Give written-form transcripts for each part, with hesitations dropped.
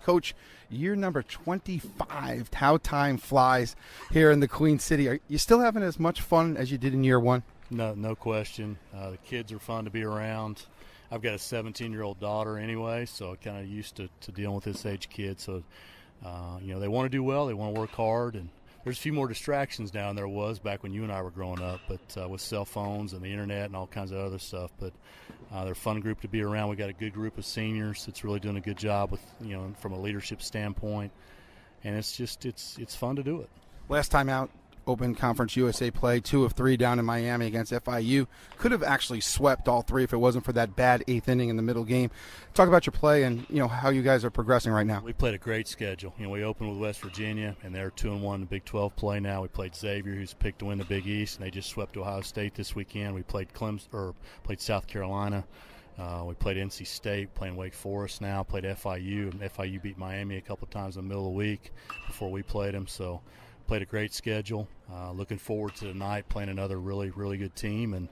Coach, year number 25. How time flies here in the Queen City. Are you still having as much fun as you did in year one? No question. The kids are fun to be around. I've got a 17-year-old daughter anyway, so I'm kind of used to dealing with this age kid. So, they want to do well. They want to work hard. And there's a few more distractions now than there was back when you and I were growing up, but with cell phones and the internet and all kinds of other stuff. But they're a fun group to be around. We got a good group of seniors that's really doing a good job with, from a leadership standpoint. And it's fun to do it. Last time out, Open Conference USA play, 2 of 3 down in Miami against FIU. Could have actually swept all 3 if it wasn't for that bad 8th inning in the middle game. Talk about your play and how you guys are progressing right now. We played a great schedule. We opened with West Virginia, and they're 2-1 in the Big 12 play now. We played Xavier, who's picked to win the Big East, and they just swept Ohio State this weekend. We played played South Carolina. We played NC State, playing Wake Forest now. Played FIU, and FIU beat Miami a couple of times in the middle of the week before we played them. So played a great schedule. Looking forward to tonight playing another really, really good team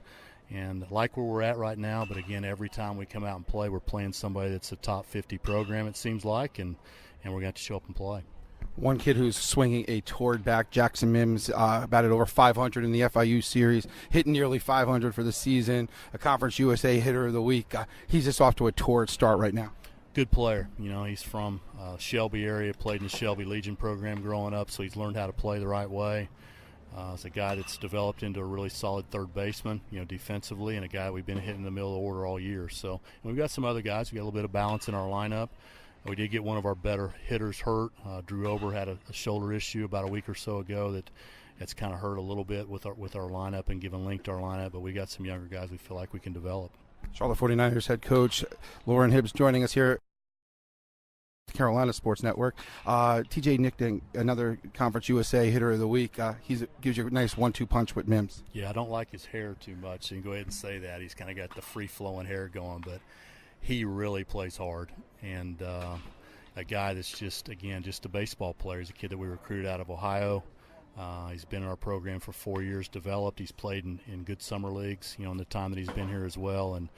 and like where we're at right now. But again, every time we come out and play, we're playing somebody that's a top 50 program, it seems like, and we're going to have to show up and play. One kid who's swinging a toward back, Jackson Mims, batted over 500 in the FIU series, hit nearly 500 for the season, a Conference USA hitter of the week. He's just off to a torrid start right now. Good player. He's from Shelby area, played in the Shelby Legion program growing up, so he's learned how to play the right way. He's a guy that's developed into a really solid third baseman, defensively, and a guy we've been hitting in the middle of the order all year. So we've got some other guys. We've got a little bit of balance in our lineup. We did get one of our better hitters hurt. Drew Ober had a shoulder issue about a week or so ago that's kind of hurt a little bit with our lineup and given length to our lineup, but we got some younger guys we feel like we can develop. Charlotte 49ers head coach Loren Hibbs joining us here at Carolina Sports Network. TJ Nickting, another Conference USA hitter of the week. He gives you a nice 1-2 punch with Mims. Yeah, I don't like his hair too much, so you can go ahead and say that. He's kind of got the free-flowing hair going, but he really plays hard. And a guy that's just a baseball player. He's a kid that we recruited out of Ohio. He's been in our program for 4 years, developed. He's played in good summer leagues, in the time that he's been here as well. And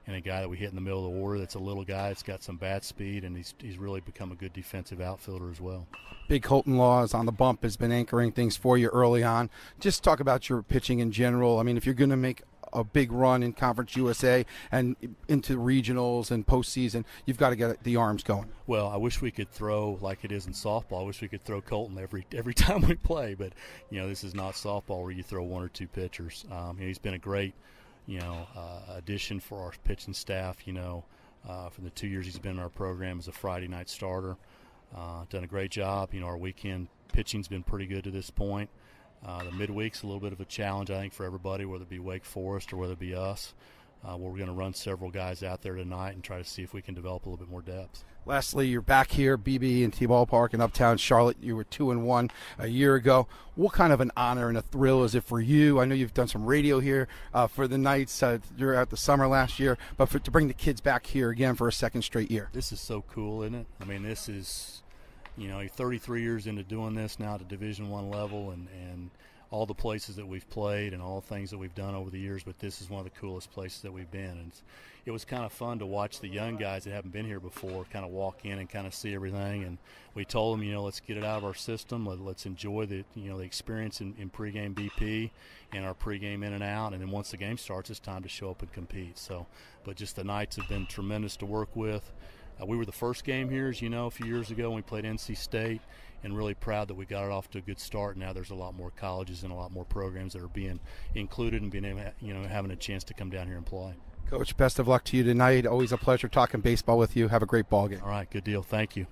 a guy that we hit in the middle of the order that's a little guy that's got some bat speed, and he's really become a good defensive outfielder as well. Big Colton Laws on the bump has been anchoring things for you early on. Just talk about your pitching in general. I mean, if you're going to make a big run in Conference USA and into regionals and postseason, you've got to get the arms going. Well, I wish we could throw like it is in softball. I wish we could throw Colton every time we play, but this is not softball where you throw 1 or 2 pitchers. He's been a great addition for our pitching staff. For the 2 years he's been in our program as a Friday night starter, done a great job. Our weekend pitching's been pretty good to this point. The midweek's a little bit of a challenge, I think, for everybody, whether it be Wake Forest or whether it be us. We're going to run several guys out there tonight and try to see if we can develop a little bit more depth. Lastly, you're back here, BB&T Ballpark in Uptown Charlotte. You were 2-1 a year ago. What kind of an honor and a thrill is it for you? I know you've done some radio here for the Knights throughout the summer last year, but to bring the kids back here again for a second straight year. This is so cool, isn't it? I mean, this is, you're 33 years into doing this now at the Division I level, and all the places that we've played and all the things that we've done over the years, but this is one of the coolest places that we've been. And it was kind of fun to watch the young guys that haven't been here before kind of walk in and kind of see everything. And we told them, let's get it out of our system. Let's enjoy the experience in pregame BP and our pregame in and out. And then once the game starts, it's time to show up and compete. So, but just the Knights have been tremendous to work with. We were the first game here, as you know, a few years ago when we played NC State, and really proud that we got it off to a good start. Now there's a lot more colleges and a lot more programs that are being included and being able, having a chance to come down here and play. Coach, best of luck to you tonight. Always a pleasure talking baseball with you. Have a great ball game. All right, good deal. Thank you.